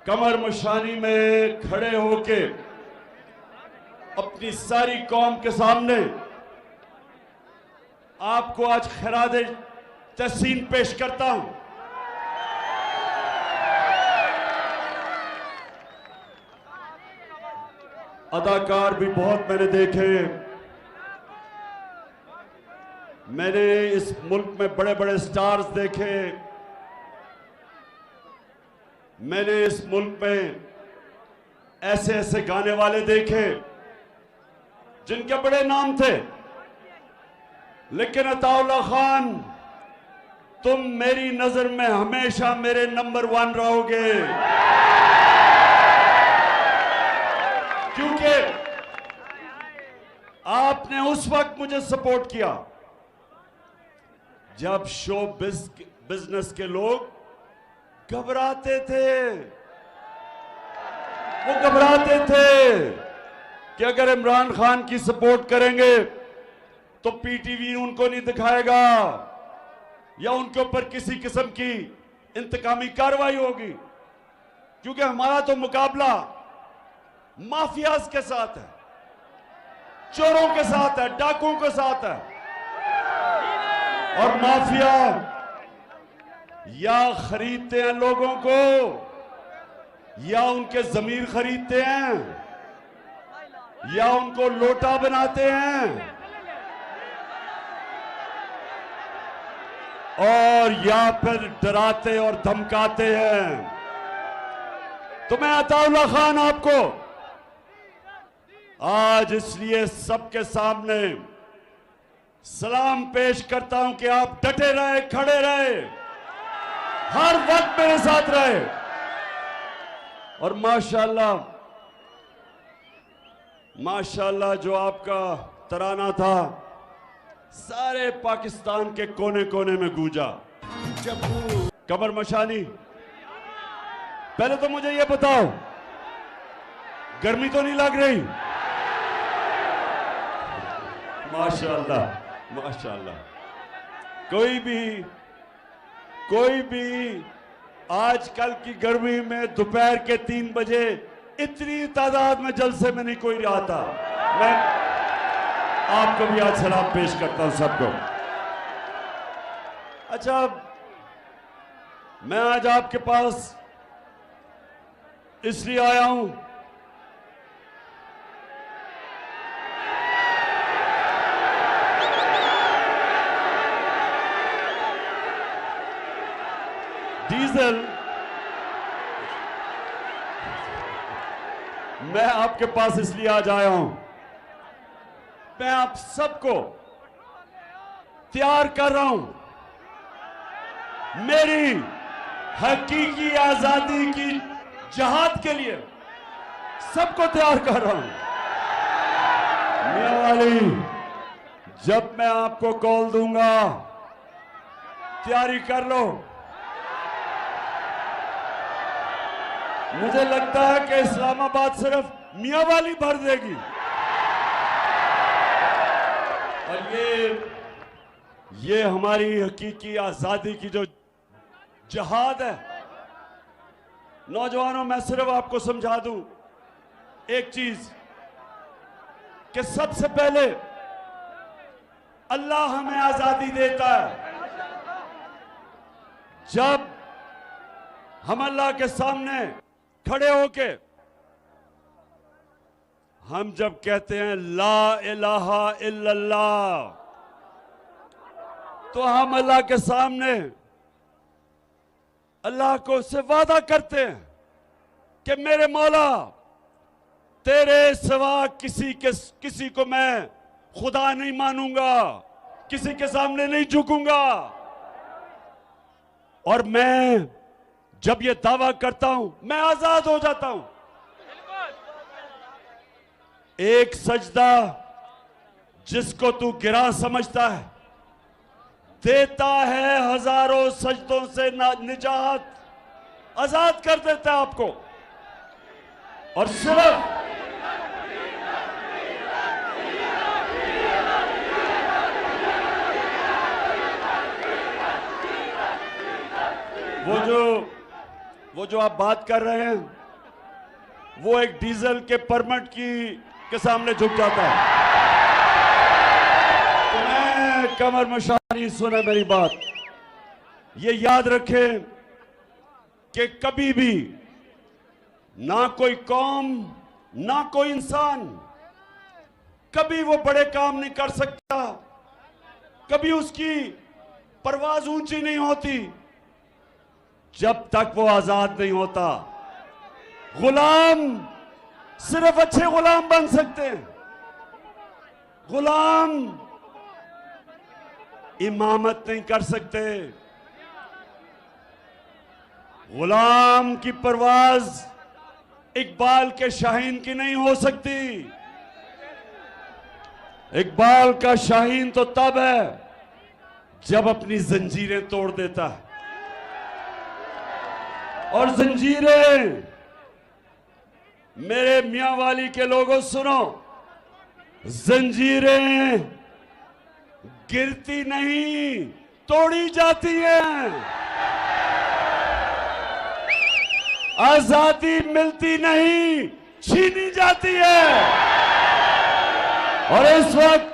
कमर मशानी में खड़े होके अपनी सारी कौम के सामने आपको आज खिरादे तहसीन पेश करता हूं। अदाकार भी बहुत मैंने देखे। मैंने इस मुल्क में बड़े बड़े स्टार्स देखे। मैंने इस मुल्क में ऐसे ऐसे गाने वाले देखे जिनके बड़े नाम थे, लेकिन अताउल्लाह खान, तुम मेरी नजर में हमेशा मेरे नंबर 1 रहोगे, क्योंकि आपने उस वक्त मुझे सपोर्ट किया जब शो बिजनेस के लोग घबराते थे। वो घबराते थे कि अगर इमरान खान की सपोर्ट करेंगे तो पीटीवी उनको नहीं दिखाएगा या उनके ऊपर किसी किस्म की इंतकामी कार्रवाई होगी, क्योंकि हमारा तो मुकाबला माफियाज के साथ है, चोरों के साथ है, डाकुओं के साथ है। और माफिया या खरीदते हैं लोगों को या उनके जमीर खरीदते हैं या उनको लोटा बनाते हैं और या फिर डराते और धमकाते हैं। तो मैं अताउल्लाह खान आपको आज इसलिए सबके सामने सलाम पेश करता हूं कि आप डटे रहे, खड़े रहे, हर वक्त मेरे साथ रहे। और माशाल्लाह माशाल्लाह जो आपका तराना था सारे पाकिस्तान के कोने कोने में गूंजा। कमर मशानी, पहले तो मुझे ये बताओ, गर्मी तो नहीं लग रही? माशाल्लाह माशाल्लाह। कोई भी आजकल की गर्मी में दोपहर के 3 बजे इतनी तादाद में जलसे में नहीं कोई रहा था। मैं आपको भी आज सलाम पेश करता हूं सबको। अच्छा, मैं आज आपके पास इसलिए आया हूं डीजल, मैं आपके पास इसलिए आज आया हूं, मैं आप सबको तैयार कर रहा हूं मेरी हकीकी आजादी की जहाद के लिए। सबको तैयार कर रहा हूं। मियां वाली, जब मैं आपको कॉल दूंगा तैयारी कर लो। मुझे लगता है कि इस्लामाबाद सिर्फ मियां वाली भर देगी। और ये हमारी हकीकी आजादी की जो जहाद है। नौजवानों, मैं सिर्फ आपको समझा दूं एक चीज, कि सबसे पहले अल्लाह हमें आजादी देता है जब हम अल्लाह के सामने खड़े होके हम जब कहते हैं ला इलाहा इल्लल्लाह, तो हम अल्लाह के सामने अल्लाह को से वादा करते हैं कि मेरे मौला, तेरे सिवा किसी को मैं खुदा नहीं मानूंगा, किसी के सामने नहीं झुकूंगा। और मैं जब ये दावा करता हूं मैं आजाद हो जाता हूं। एक सजदा जिसको तू गिरा समझता है देता है हजारों सजदों से निजात, आजाद कर देता है आपको। और सिर्फ वो जो आप बात कर रहे हैं वो एक डीजल के परमिट के सामने झुक जाता है। तो मैं कमर मशानी सुने मेरी बात, ये याद रखें कि कभी भी ना कोई कौम ना कोई इंसान कभी वो बड़े काम नहीं कर सकता, कभी उसकी परवाज ऊंची नहीं होती जब तक वो आजाद नहीं होता। गुलाम सिर्फ अच्छे गुलाम बन सकते हैं, गुलाम इमामत नहीं कर सकते। गुलाम की परवाज इकबाल के शाहीन की नहीं हो सकती। इकबाल का शाहीन तो तब है जब अपनी जंजीरें तोड़ देता है, और जंजीरें मेरे मियां वाली के लोगों सुनो, जंजीरें गिरती नहीं तोड़ी जाती हैं, आजादी मिलती नहीं छीनी जाती है। और इस वक्त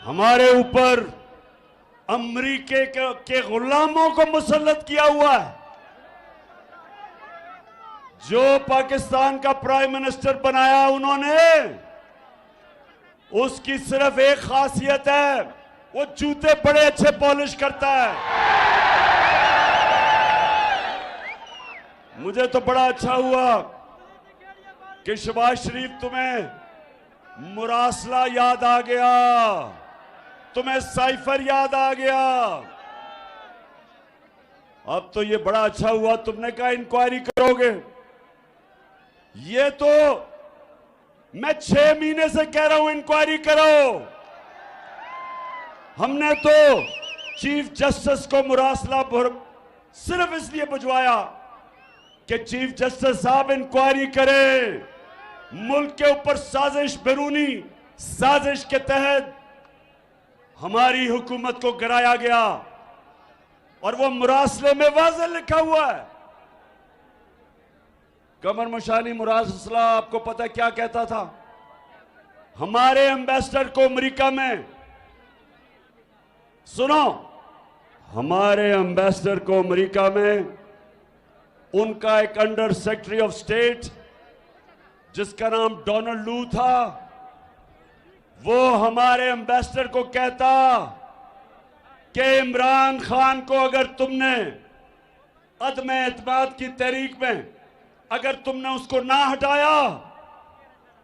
हमारे ऊपर अमेरिके के गुलामों को मुसल्लत किया हुआ है। जो पाकिस्तान का प्राइम मिनिस्टर बनाया उन्होंने, उसकी सिर्फ एक खासियत है, वो जूते बड़े अच्छे पॉलिश करता है। मुझे तो बड़ा अच्छा हुआ कि शहबाज शरीफ तुम्हें मुरासला याद आ गया, तुम्हें साइफर याद आ गया। अब तो ये बड़ा अच्छा हुआ तुमने कहा इंक्वायरी करोगे। ये तो मैं 6 महीने से कह रहा हूं इंक्वायरी करो। हमने तो चीफ जस्टिस को मुरासला सिर्फ इसलिए भिजवाया कि चीफ जस्टिस साहब इंक्वायरी करें। मुल्क के ऊपर साजिश, बैरूनी साजिश के तहत हमारी हुकूमत को गिराया गया, और वो मुरासले में वाज़ेह लिखा हुआ है। कमर मशानी मुरासला आपको पता क्या कहता था? हमारे एम्बेसडर को अमेरिका में, सुनो, हमारे एम्बेसडर को अमेरिका में उनका एक अंडर सेक्रेटरी ऑफ स्टेट जिसका नाम डोनाल्ड लू था, वो हमारे एम्बेसडर को कहता कि इमरान खान को अगर तुमने अदम एतमाद की तहरीक में अगर तुमने उसको ना हटाया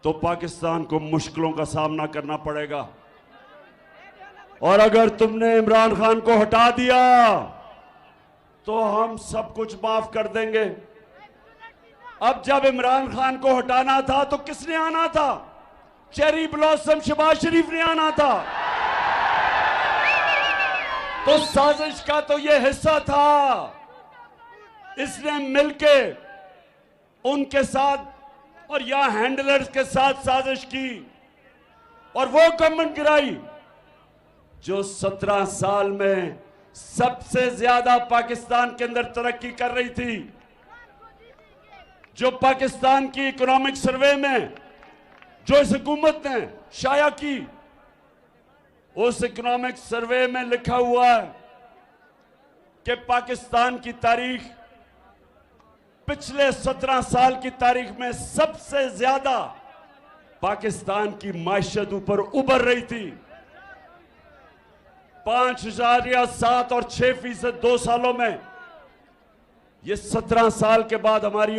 तो पाकिस्तान को मुश्किलों का सामना करना पड़ेगा, और अगर तुमने इमरान खान को हटा दिया तो हम सब कुछ माफ कर देंगे। अब जब इमरान खान को हटाना था तो किसने आना था? चेरी ब्लॉसम शहबाज शरीफ ने आना था। तो साजिश का तो ये हिस्सा था। इसने मिलके उनके साथ और यहां हैंडलर्स के साथ साजिश की और वो गवर्नमेंट गिराई जो 17 साल में सबसे ज्यादा पाकिस्तान के अंदर तरक्की कर रही थी, जो पाकिस्तान की इकोनॉमिक सर्वे में जो इस हुकूमत ने शाया की, उस इकोनॉमिक सर्वे में लिखा हुआ है कि पाकिस्तान की तारीख पिछले 17 साल की तारीख में सबसे ज्यादा पाकिस्तान की मायशत ऊपर उभर रही थी। 5.7 और 6% 2 सालों में, ये 17 साल के बाद हमारी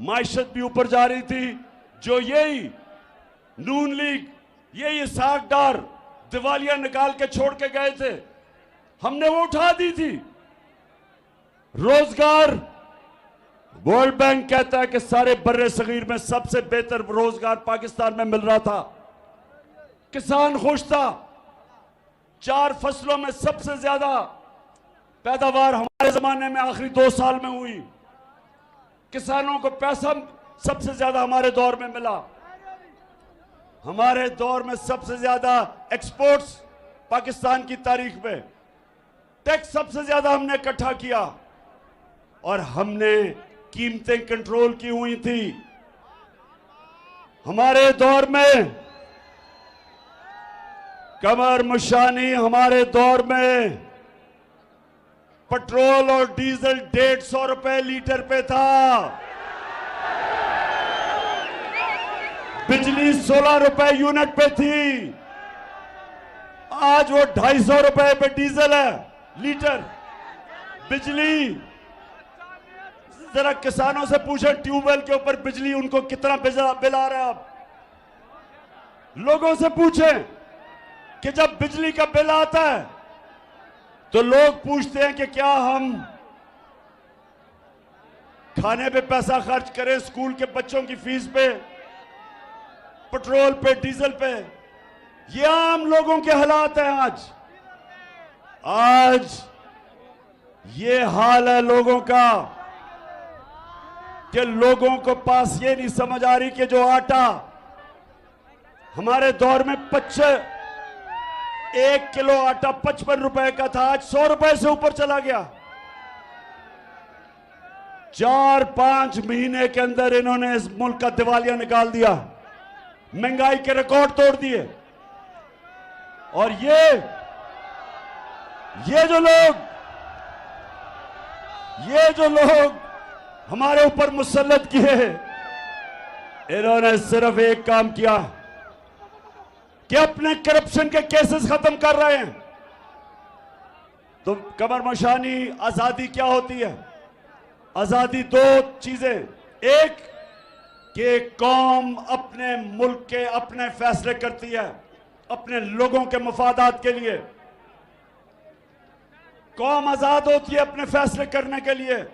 मायशत भी ऊपर जा रही थी। जो यही नून लीग, यही इसहाक डार दिवालिया निकाल के छोड़ के गए थे, हमने वो उठा दी थी। रोजगार, वर्ल्ड बैंक कहता है कि सारे बर्रे सगीर में सबसे बेहतर रोजगार पाकिस्तान में मिल रहा था। किसान खुश था। 4 फसलों में सबसे ज्यादा पैदावार हमारे जमाने में आखिरी 2 साल में हुई। किसानों को पैसा सबसे ज्यादा हमारे दौर में मिला। हमारे दौर में सबसे ज्यादा एक्सपोर्ट्स पाकिस्तान की तारीख में, टैक्स सबसे ज्यादा हमने इकट्ठा किया। और हमने कीमतें कंट्रोल की हुई थी। हमारे दौर में कमर मुशानी, हमारे दौर में पेट्रोल और डीजल 150 रुपए लीटर पे था, बिजली 16 रुपए यूनिट पे थी, आज वो 250 रुपए पे डीजल है लीटर। बिजली जरा किसानों से पूछे, ट्यूबवेल के ऊपर बिजली उनको कितना बिल आ रहा है। आप लोगों से पूछें कि जब बिजली का बिल आता है तो लोग पूछते हैं कि क्या हम खाने पे पैसा खर्च करें, स्कूल के बच्चों की फीस पे, पेट्रोल पे, डीजल पे। ये आम लोगों के हालात हैं आज ये हाल है लोगों का कि लोगों को पास ये नहीं समझ आ रही कि जो आटा हमारे दौर में 1 किलो आटा 55 रुपए का था, आज 100 रुपए से ऊपर चला गया। 4-5 महीने के अंदर इन्होंने इस मुल्क का दिवालिया निकाल दिया, महंगाई के रिकॉर्ड तोड़ दिए। और ये जो लोग हमारे ऊपर मुसल्लत किए, इन्होंने सिर्फ एक काम किया कि अपने करप्शन के केसेस खत्म कर रहे हैं। तो कमर मशानी, आजादी क्या होती है? आजादी 2 चीजें, एक कि कौम अपने मुल्क के अपने फैसले करती है, अपने लोगों के मफादात के लिए। कौम आजाद होती है अपने फैसले करने के लिए।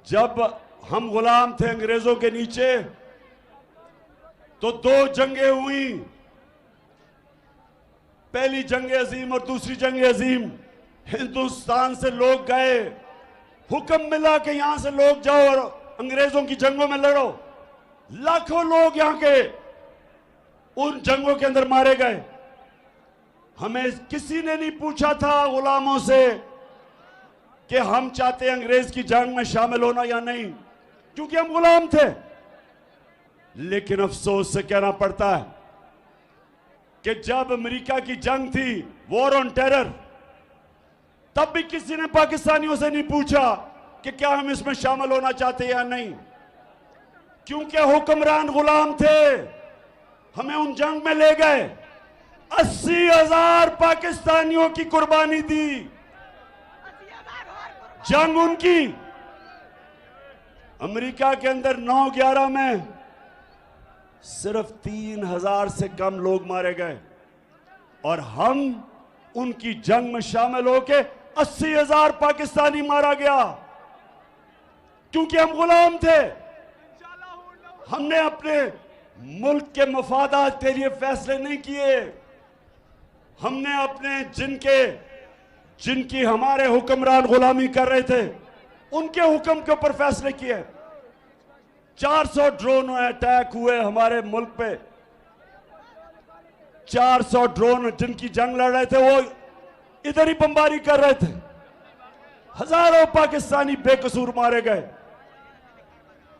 जब हम गुलाम थे अंग्रेजों के नीचे तो 2 जंगें हुई, पहली जंग अजीम और दूसरी जंग अजीम। हिंदुस्तान से लोग गए, हुक्म मिला कि यहां से लोग जाओ और अंग्रेजों की जंगों में लड़ो। लाखों लोग यहां के उन जंगों के अंदर मारे गए। हमें किसी ने नहीं पूछा था गुलामों से कि हम चाहते हैं अंग्रेज की जंग में शामिल होना या नहीं, क्योंकि हम गुलाम थे। लेकिन अफसोस से कहना पड़ता है कि जब अमेरिका की जंग थी, वॉर ऑन टेरर, तब भी किसी ने पाकिस्तानियों से नहीं पूछा कि क्या हम इसमें शामिल होना चाहते या नहीं, क्योंकि हुक्मरान गुलाम थे। हमें उन जंग में ले गए, 80,000 पाकिस्तानियों की कुर्बानी दी। जंग उनकी। अमेरिका के अंदर 9/11 में सिर्फ 3,000 से कम लोग मारे गए और हम उनकी जंग में शामिल होके 80,000 पाकिस्तानी मारा गया, क्योंकि हम गुलाम थे। हमने अपने मुल्क के मफादात के लिए फैसले नहीं किए। हमने अपने जिनकी हमारे हुक्मरान गुलामी कर रहे थे, उनके हुक्म के ऊपर फैसले किए। 400 ड्रोन अटैक हुए हमारे मुल्क पे। 400 ड्रोन जिनकी जंग लड़ रहे थे वो इधर ही बमबारी कर रहे थे। हजारों पाकिस्तानी बेकसूर मारे गए,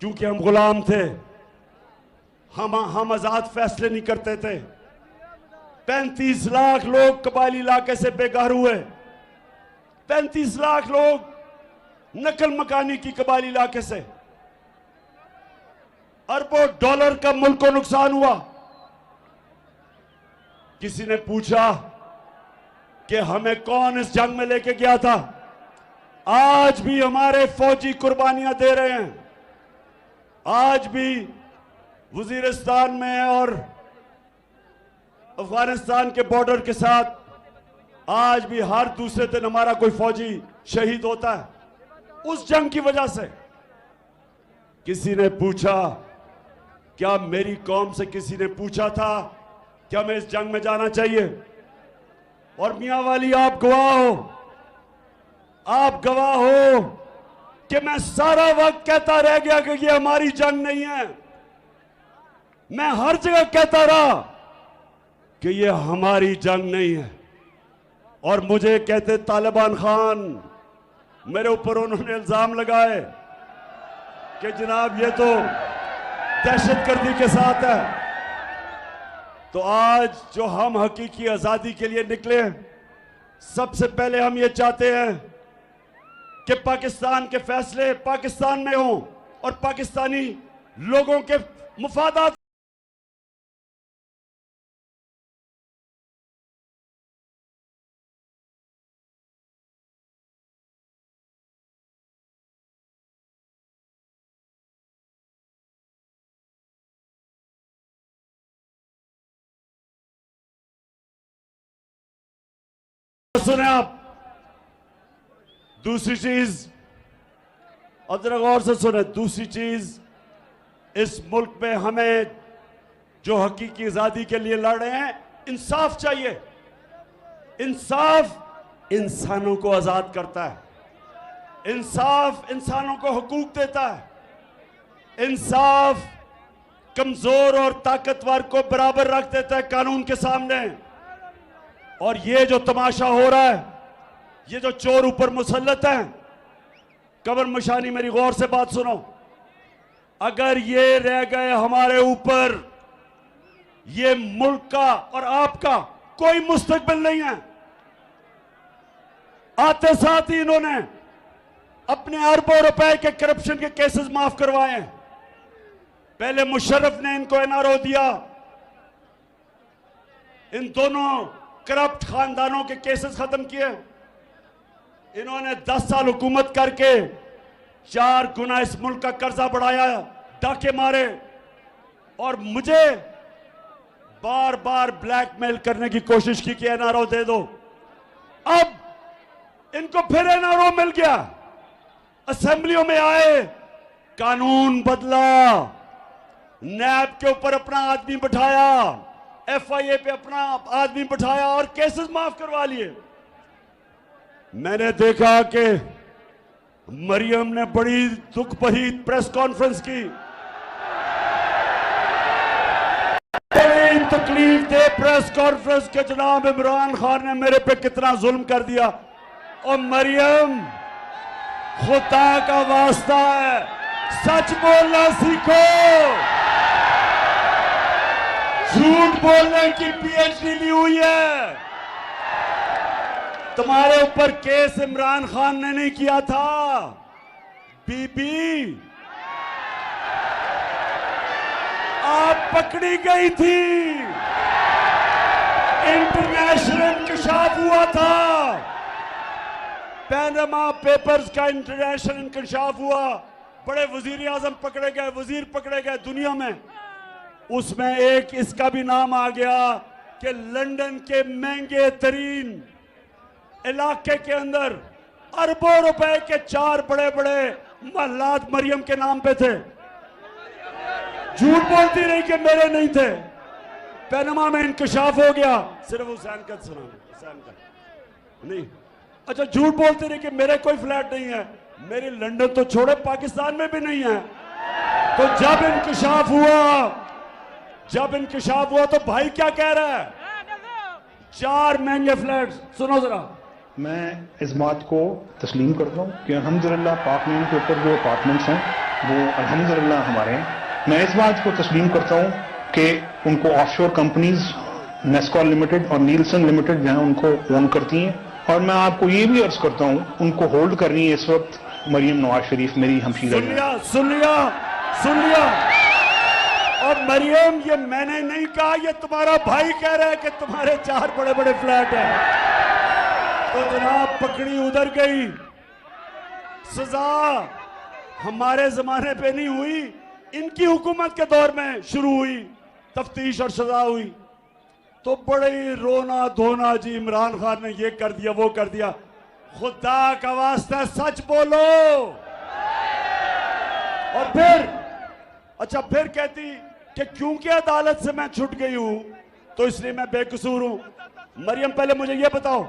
क्योंकि हम गुलाम थे। हम आजाद फैसले नहीं करते थे। 35 लाख लोग कबायली इलाके से बेघर हुए। 35 लाख लोग नकल मकानी की कबायली इलाके से। अरबों डॉलर का मुल्क को नुकसान हुआ। किसी ने पूछा कि हमें कौन इस जंग में लेके गया था? आज भी हमारे फौजी कुर्बानियां दे रहे हैं। आज भी वजीरिस्तान में और अफगानिस्तान के बॉर्डर के साथ आज भी हर दूसरे दिन हमारा कोई फौजी शहीद होता है उस जंग की वजह से। किसी ने पूछा, क्या मेरी कौम से किसी ने पूछा था क्या मैं इस जंग में जाना चाहिए? और मियां वाली आप गवाह हो कि मैं सारा वक्त कहता रह गया कि ये हमारी जंग नहीं है। मैं हर जगह कहता रहा कि ये हमारी जंग नहीं है। और मुझे कहते तालिबान खान, मेरे ऊपर उन्होंने इल्जाम लगाए कि जनाब ये तो दहशतगर्दी के साथ है। तो आज जो हम हकीकी आजादी के लिए निकले, सबसे पहले हम ये चाहते हैं कि पाकिस्तान के फैसले पाकिस्तान में हों और पाकिस्तानी लोगों के मुफादात सुने आप। दूसरी चीज, और जरा गौर से सुने, दूसरी चीज, इस मुल्क में हमें जो हकीकी आजादी के लिए लड़ रहे हैं, इंसाफ चाहिए। इंसाफ इंसानों को आजाद करता है, इंसाफ इंसानों को हुकूक देता है, इंसाफ कमजोर और ताकतवर को बराबर रख देता है कानून के सामने। और ये जो तमाशा हो रहा है, ये जो चोर ऊपर मुसल्लत हैं, कमर मशानी, मेरी गौर से बात सुनो। अगर ये रह गए हमारे ऊपर, ये मुल्क का और आपका कोई मुस्तकबिल नहीं है। आते साथ ही इन्होंने अपने अरबों रुपए के करप्शन के केसेस माफ करवाए हैं। पहले मुशर्रफ ने इनको एनआरओ दिया, इन दोनों करप्ट खानदानों के केसेस खत्म किए। इन्होंने 10 साल हुकूमत करके 4 गुना इस मुल्क का कर्जा बढ़ाया, डाके मारे और मुझे बार बार ब्लैकमेल करने की कोशिश की कि एनआरओ दे दो। अब इनको फिर एनआरओ मिल गया, असेंबलियों में आए, कानून बदला, नैब के ऊपर अपना आदमी बिठाया, एफआईए पे अपना आदमी बिठाया और केसेस माफ करवा लिए। मैंने देखा कि मरियम ने बड़ी दुख भरी प्रेस कॉन्फ्रेंस की, बड़ी तकलीफ दे प्रेस कॉन्फ्रेंस के जनाब इमरान खान ने मेरे पे कितना जुल्म कर दिया। और मरियम, खुदा का वास्ता है, सच बोलना सीखो, झूठ बोलने की पीएचडी ली हुई है। तुम्हारे ऊपर केस इमरान खान ने नहीं किया था बीबी, आप पकड़ी गई थी, इंटरनेशनल इंकशाफ हुआ था, पैनामा पेपर्स का इंटरनेशनल इंकशाफ हुआ, बड़े वजीर आजम पकड़े गए, वजीर पकड़े गए दुनिया में। उसमें एक इसका भी नाम आ गया कि लंदन के महंगे तरीन इलाके के अंदर अरबों रुपए के 4 बड़े बड़े महलात मरियम के नाम पे थे। झूठ बोलती रही कि मेरे नहीं थे। पैनामा में इंकशाफ हो गया, सिर्फ हुसैन का सुना, हुसैन का नहीं। अच्छा, झूठ बोलती रही कि मेरे कोई फ्लैट नहीं है, मेरी लंदन तो छोड़े पाकिस्तान में भी नहीं है। तो जब इंकशाफ हुआ तो भाई क्या कह रहा है, 4 महंगे फ्लैट। सुनो जरा, मैं इस बात को तस्लीम करता हूँ कि अल्हम्दुलिल्लाह पाक में के ऊपर जो अपार्टमेंट्स हैं वो अल्हम्दुलिल्लाह हमारे हैं। मैं इस बात को तस्लीम करता हूँ कि उनको ऑफशोर कंपनीज नेस्कॉल लिमिटेड और नीलसन लिमिटेड जो है उनको ओन करती हैं। और मैं आपको ये भी अर्ज करता हूँ, उनको होल्ड कर रही है इस वक्त मरियम नवाज शरीफ, मेरी हमशीरा। सुन लिया। और मरियम, ये मैंने नहीं कहा, ये तुम्हारा भाई कह रहा है कि तुम्हारे 4 बड़े बड़े फ्लैट हैं। तो जनाब पकड़ी उधर गई, सजा हमारे जमाने पे नहीं हुई, इनकी हुकूमत के दौर में शुरू हुई, तफ्तीश और सजा हुई। तो बड़े रोना धोना जी, इमरान खान ने ये कर दिया, वो कर दिया। खुदा का वास्ता सच बोलो। और फिर कहती कि क्योंकि अदालत से मैं छूट गई हूं तो इसलिए मैं बेकसूर हूं। मरियम, पहले मुझे यह बताओ,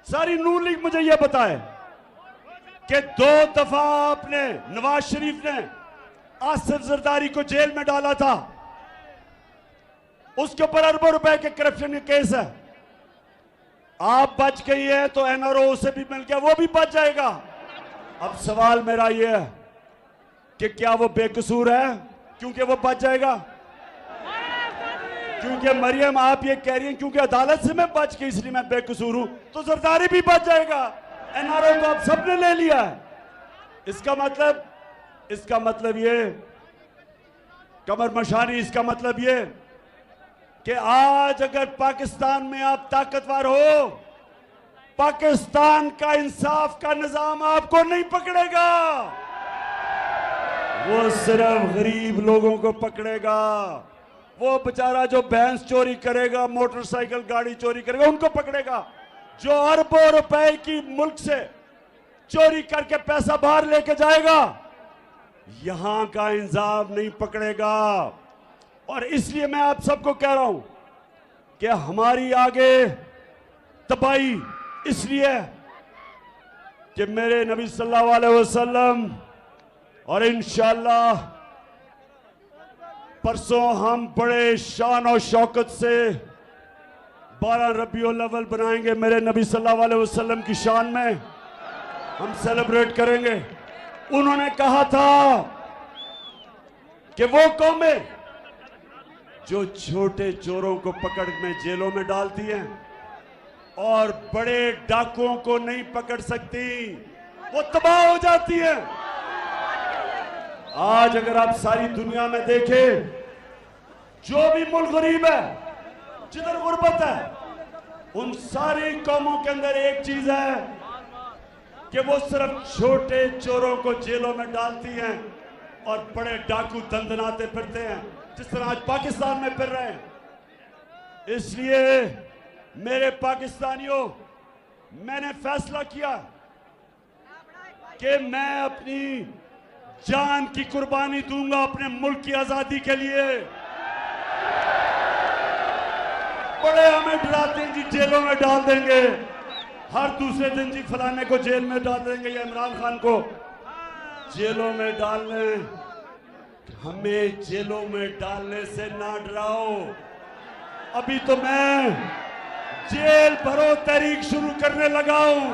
सारी नून लीग मुझे यह बताए कि 2 दफा आपने, नवाज शरीफ ने आसिफ जरदारी को जेल में डाला था, उसके ऊपर अरबों रुपए के करप्शन के केस है। आप बच गई है तो एनआरओ से भी मिल गया, वो भी बच जाएगा। अब सवाल मेरा ये है कि क्या वो बेकसूर है क्योंकि वो बच जाएगा? क्योंकि मरियम आप ये कह रही हैं क्योंकि अदालत से मैं बच गई इसलिए मैं बेकसूर हूं, तो जरदारी भी बच जाएगा। एनआरओ तो आप सबने ले लिया है। इसका मतलब ये कमर मशानी, इसका मतलब ये कि आज अगर पाकिस्तान में आप ताकतवर हो, पाकिस्तान का इंसाफ का निजाम आपको नहीं पकड़ेगा, वो सिर्फ गरीब लोगों को पकड़ेगा। वो बेचारा जो भैंस चोरी करेगा, मोटरसाइकिल गाड़ी चोरी करेगा, उनको पकड़ेगा। जो अरबों रुपए की मुल्क से चोरी करके पैसा बाहर लेके जाएगा, यहां का इंसाफ नहीं पकड़ेगा। और इसलिए मैं आप सबको कह रहा हूं कि हमारी आगे तबाही इसलिए कि मेरे नबी सल्लल्लाहु अलैहि वसल्लम और इंशाअल्लाह परसों हम बड़े शान और शौकत से 12 रबीउल अव्वल बनाएंगे। मेरे नबी सल्लल्लाहु अलैहि वसल्लम की शान में हम सेलिब्रेट करेंगे। उन्होंने कहा था कि वो कौमें जो छोटे चोरों को पकड़ में जेलों में डालती हैं और बड़े डाकुओं को नहीं पकड़ सकती, वो तबाह हो जाती हैं। आज अगर आप सारी दुनिया में देखें, जो भी मुल्क गरीब है, जिधर गुर्बत है, उन सारी कौमों के अंदर एक चीज है कि वो सिर्फ छोटे चोरों को जेलों में डालती हैं और बड़े डाकू दंदनाते फिरते हैं, जिस तरह आज पाकिस्तान में फिर रहे हैं। इसलिए मेरे पाकिस्तानियों, मैंने फैसला किया कि मैं अपनी जान की कुर्बानी दूंगा अपने मुल्क की आजादी के लिए। बड़े हमें डराते हैं जी, जेलों में डाल देंगे, हर दूसरे दिन जी फलाने को जेल में डाल देंगे या इमरान खान को जेलों में डालने। हमें जेलों में डालने से ना डराओ। अभी तो मैं जेल भरो तहरीक शुरू करने लगा हूं।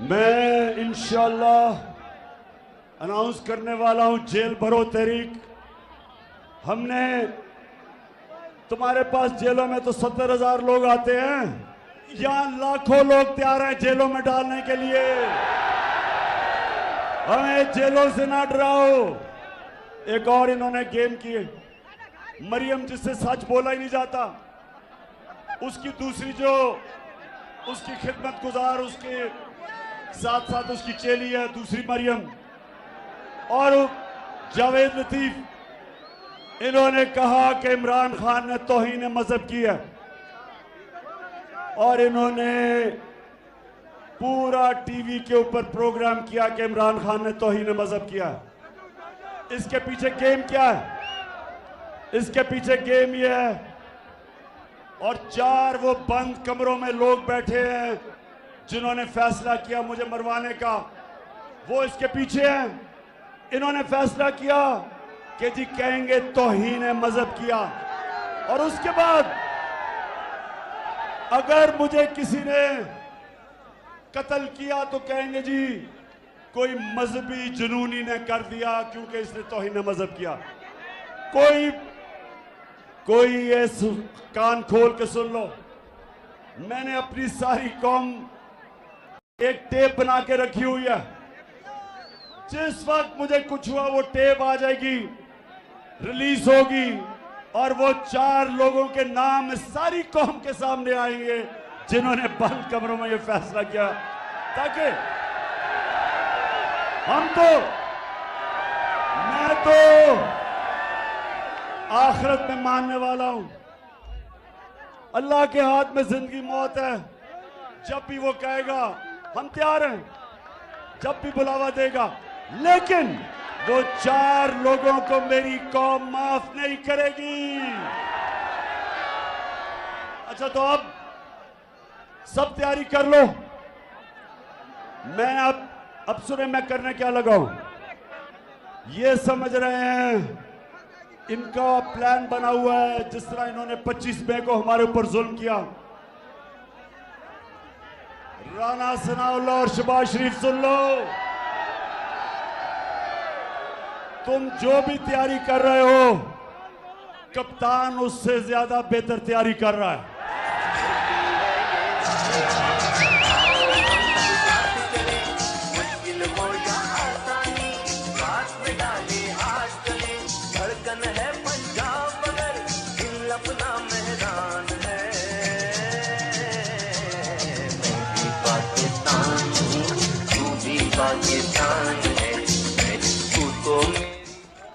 मैं इंशाअल्लाह अनाउंस करने वाला हूं जेल भरो तहरीक। हमने तुम्हारे पास जेलों में तो 70,000 लोग आते हैं, यहां लाखों लोग तैयार हैं जेलों में डालने के लिए। हमें जेलों से ना डराओ। एक और इन्होंने गेम किए, मरियम जिससे सच बोला ही नहीं जाता, उसकी दूसरी जो उसकी खिदमत गुजार, उसके साथ साथ उसकी चेली है दूसरी मरियम, और जावेद लतीफ, इन्होंने कहा कि इमरान खान ने तौहीन मजहब की है और इन्होंने पूरा टीवी के ऊपर प्रोग्राम किया कि इमरान खान ने तौहीन मजहब किया है। इसके पीछे गेम क्या है? इसके पीछे गेम ये है, और 4 वो बंद कमरों में लोग बैठे हैं जिन्होंने फैसला किया मुझे मरवाने का, वो इसके पीछे हैं। इन्होंने फैसला किया कि जी कहेंगे तौहीन मजहब किया, और उसके बाद अगर मुझे किसी ने कत्ल किया तो कहेंगे जी कोई मजहबी जुनूनी ने कर दिया क्योंकि इसने तौहीन मजहब किया। कोई ये कान खोल के सुन लो, मैंने अपनी सारी कौम एक टेप बना के रखी हुई है। जिस वक्त मुझे कुछ हुआ वो टेप आ जाएगी, रिलीज होगी, और वो 4 लोगों के नाम सारी कौम के सामने आएंगे जिन्होंने बंद कमरों में ये फैसला किया, ताकि मैं तो आखिरत में मानने वाला हूं। अल्लाह के हाथ में जिंदगी मौत है। जब भी वो कहेगा हम तैयार हैं, जब भी बुलावा देगा। लेकिन वो 4 लोगों को मेरी कौम माफ नहीं करेगी। अच्छा, तो अब सब तैयारी कर लो। मैं अब सुने मैं करने क्या लगा हूं। ये समझ रहे हैं इनका प्लान बना हुआ है, जिस तरह इन्होंने 25 मई को हमारे ऊपर जुल्म किया। राना सनाउल्लाह और शहबाज शरीफ, सुन लो, तुम जो भी तैयारी कर रहे हो, कप्तान उससे ज्यादा बेहतर तैयारी कर रहा है।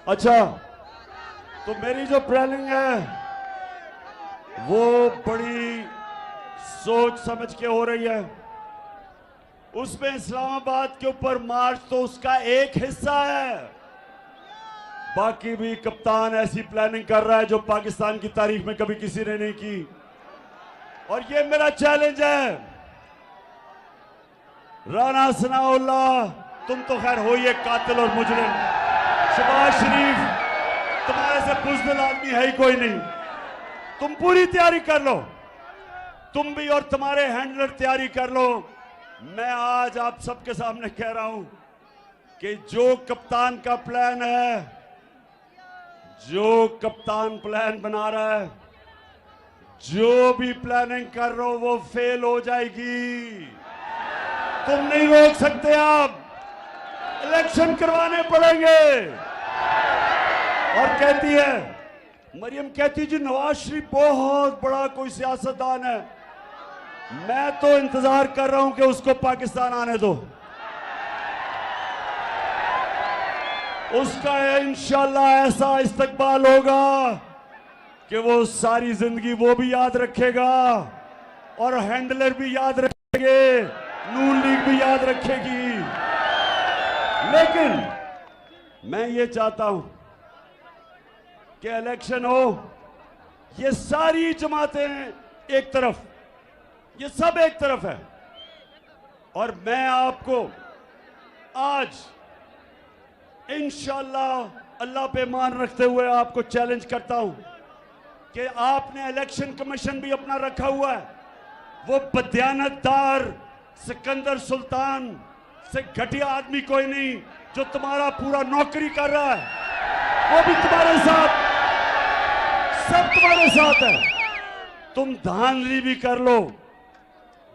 अच्छा, तो मेरी जो प्लानिंग है वो बड़ी सोच समझ के हो रही है। उसमें इस्लामाबाद के ऊपर मार्च तो उसका एक हिस्सा है, बाकी भी कप्तान ऐसी प्लानिंग कर रहा है जो पाकिस्तान की तारीख में कभी किसी ने नहीं की। और ये मेरा चैलेंज है। राना सनाउल्लाह, तुम तो खैर हो ही एक कातिल और मुजरिम। शहबाज शरीफ, तुम्हारे से बुज़दिल आदमी है ही कोई नहीं। तुम पूरी तैयारी कर लो, तुम भी और तुम्हारे हैंडलर तैयारी कर लो। मैं आज आप सबके सामने कह रहा हूं कि जो कप्तान का प्लान है, जो कप्तान प्लान बना रहा है, जो भी प्लानिंग कर रहे हो वो फेल हो जाएगी। तुम नहीं रोक सकते। आप इलेक्शन करवाने पड़ेंगे। और कहती है मरियम, कहती जी नवाज शरीफ बहुत बड़ा कोई सियासतदान है। मैं तो इंतजार कर रहा हूं कि उसको पाकिस्तान आने दो। उसका इंशाल्लाह ऐसा इस्तकबाल होगा कि वो सारी जिंदगी वो भी याद रखेगा और हैंडलर भी याद रखेंगे, नून लीग भी याद रखेगी। लेकिन मैं ये चाहता हूं कि इलेक्शन हो, ये सारी जमातें एक तरफ, ये सब एक तरफ है। और मैं आपको आज इंशाल्लाह अल्लाह पे मान रखते हुए आपको चैलेंज करता हूं कि आपने इलेक्शन कमीशन भी अपना रखा हुआ है। वो बदयानतदार सिकंदर सुल्तान से घटिया आदमी कोई नहीं जो तुम्हारा पूरा नौकरी कर रहा है, वो भी तुम्हारे साथ, सब तुम्हारे साथ है। तुम धांधली भी कर लो,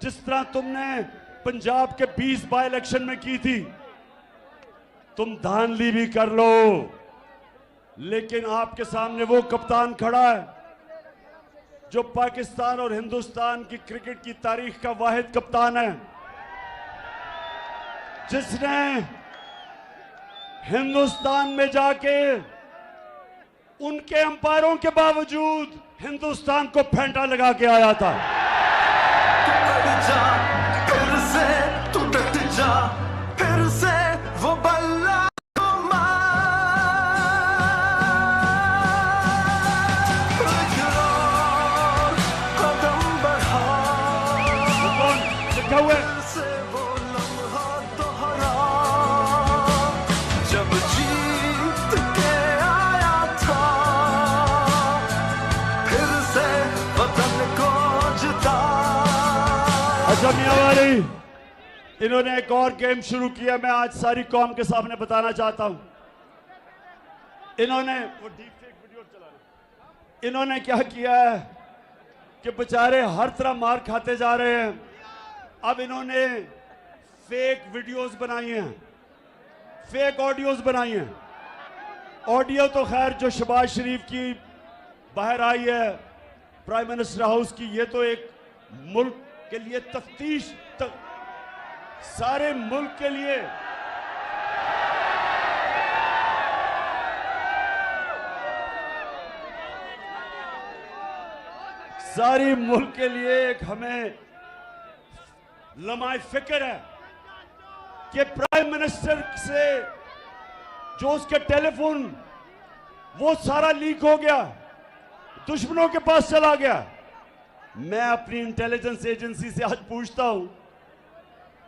जिस तरह तुमने पंजाब के 20 बाई इलेक्शन में की थी, तुम धांधली भी कर लो। लेकिन आपके सामने वो कप्तान खड़ा है जो पाकिस्तान और हिंदुस्तान की क्रिकेट की तारीख का वाहिद कप्तान है, जिसने हिंदुस्तान में जाके उनके अंपायरों के बावजूद हिंदुस्तान को फेंटा लगा के आया था। फिर से तू डट जा, फिर से वो बल्ला कदम बढ़ा, लिखा हुआ है मियांवाली। इन्होंने एक और गेम शुरू किया, मैं आज सारी कौम के सामने बताना चाहता हूं। इन्होंने वो डीप फेक वीडियो चलाना, इन्होंने क्या किया है कि बेचारे हर तरह मार खाते जा रहे हैं। अब इन्होंने फेक वीडियोस बनाई हैं, फेक ऑडियोज बनाई हैं। ऑडियो तो खैर जो शहबाज शरीफ की बाहर आई है प्राइम मिनिस्टर हाउस की, ये तो एक मुल्क के लिए तफ्तीश सारे मुल्क के लिए सारी मुल्क के लिए एक हमें लम्हा फिक्र है कि प्राइम मिनिस्टर से जो उसके टेलीफोन वो सारा लीक हो गया, दुश्मनों के पास चला गया। मैं अपनी इंटेलिजेंस एजेंसी से आज पूछता हूं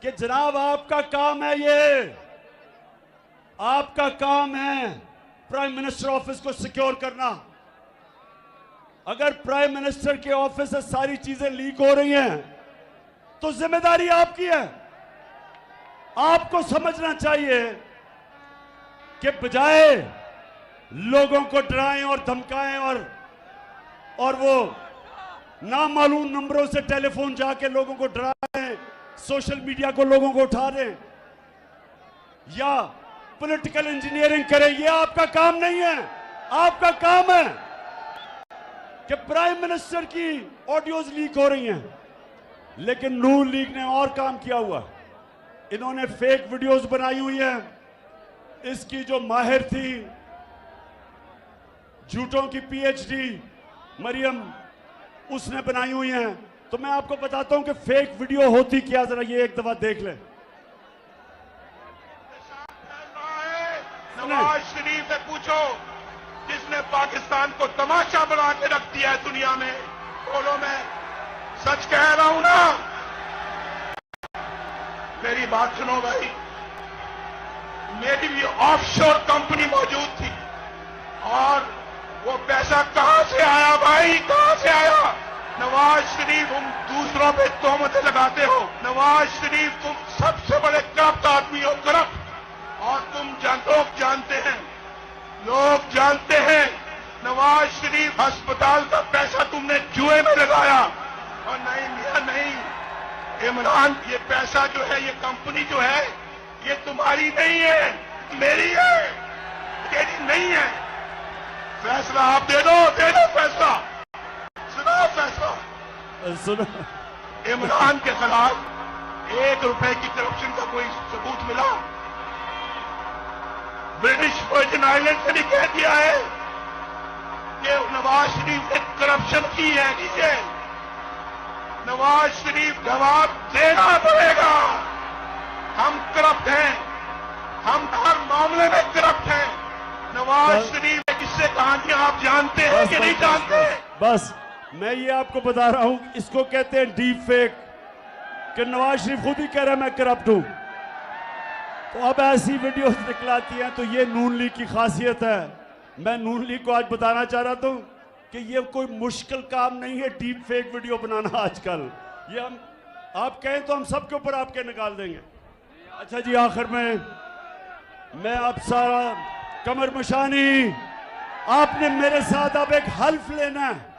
कि जनाब आपका काम है, ये आपका काम है प्राइम मिनिस्टर ऑफिस को सिक्योर करना। अगर प्राइम मिनिस्टर के ऑफिस से सारी चीजें लीक हो रही हैं तो जिम्मेदारी आपकी है। आपको समझना चाहिए कि बजाय लोगों को डराएं और धमकाएं और वो नामालूम नंबरों से टेलीफोन जाके लोगों को डराएं, सोशल मीडिया को लोगों को उठा दें या पॉलिटिकल इंजीनियरिंग करें, ये आपका काम नहीं है। आपका काम है कि प्राइम मिनिस्टर की ऑडियोज लीक हो रही हैं, लेकिन नून लीग ने और काम किया हुआ। इन्होंने फेक वीडियोस बनाई हुई हैं। इसकी जो माहिर थी झूठों की पीएचडी मरियम, उसने बनाई हुई हैं। तो मैं आपको बताता हूं कि फेक वीडियो होती क्या, जरा ये एक दफा देख ले। नवाज शरीफ से पूछो, जिसने पाकिस्तान को तमाशा बना के रख दिया है दुनिया में। बोलो, मैं सच कह रहा हूं ना? मेरी बात सुनो भाई, मेरी भी ऑफशोर कंपनी मौजूद थी और वो पैसा कहां से आया भाई, कहां से आया? नवाज शरीफ, तुम दूसरों पे तोहमतें लगाते हो। नवाज शरीफ, तुम सबसे बड़े करप्ट आदमी हो, करप्ट। और तुम लोग जानते हैं, लोग जानते हैं, नवाज शरीफ अस्पताल का पैसा तुमने जुए में लगाया। और नहीं मियां नहीं, इमरान, ये पैसा जो है, ये कंपनी जो है, ये तुम्हारी नहीं है, मेरी है, तेरी नहीं है। फैसला आप दे दो फैसला। सुनो फैसला, सुनो। इमरान के खिलाफ 1 रुपए की करप्शन का कोई सबूत मिला? ब्रिटिश वर्जिन आइलैंड से भी कह दिया है कि नवाज शरीफ ने करप्शन की है। नीचे नवाज शरीफ जवाब देना पड़ेगा। हम करप्ट हैं, हम हर मामले में करप्ट हैं। नवाज शरीफ की किस्से कहानियां आप जानते हैं कि नहीं जानते? बस मैं ये आपको बता रहा हूं, इसको कहते हैं डीप फेक, कि नवाज शरीफ खुद ही कह रहा है मैं करप्ट हूं। तो अब ऐसी वीडियोस निकलाती हैं, तो ये नून लीग की खासियत है। मैं नून लीग को आज बताना चाह रहा था कि ये कोई मुश्किल काम नहीं है डीप फेक वीडियो बनाना आजकल। ये हम आप कहें तो हम सबके ऊपर आपके निकाल देंगे। अच्छा जी, आखिर में मैं आप सारा कमर मशानी, आपने मेरे साथ अब एक हल्फ लेना है।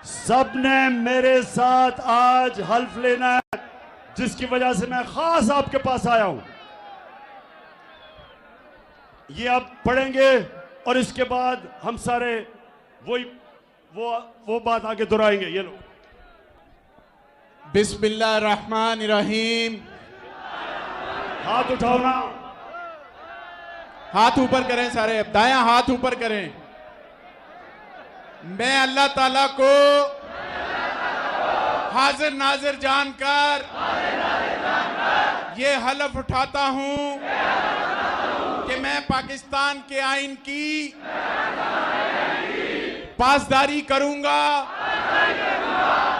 सबने मेरे साथ आज हल्फ लेना है, जिसकी वजह से मैं खास आपके पास आया हूं। ये आप पढ़ेंगे और इसके बाद हम सारे वो बात आगे दोहराएंगे। ये लो। बिस्मिल्लाहिर्रहमानिर्रहीम। हाथ उठाओ ना, हाथ ऊपर करें सारे, दायां हाथ ऊपर करें। मैं अल्लाह ताला को हाजिर नाजिर जानकर ये हलफ उठाता हूं कि मैं पाकिस्तान के आइन की पासदारी करूंगा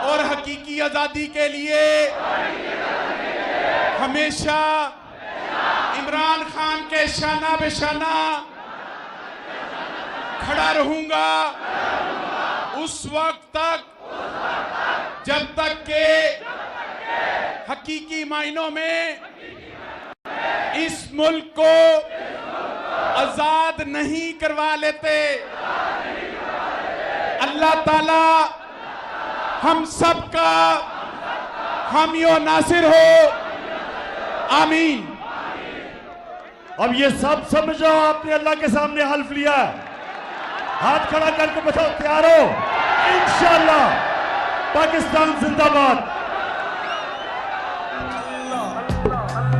और हकीकी आजादी के लिए हमेशा इमरान खान के शाना बेशाना खड़ा रहूंगा उस वक्त तक जब तक के हकीकी मायनों में इस मुल्क को आजाद नहीं करवा लेते। अल्लाह ताला हम सबका हामियो नासिर हो, आमीन। अब ये सब समझो, आपने अल्लाह के सामने हल्फ लिया। हाथ खड़ा करके बताओ तैयार हो? इंशाअल्लाह। पाकिस्तान जिंदाबाद।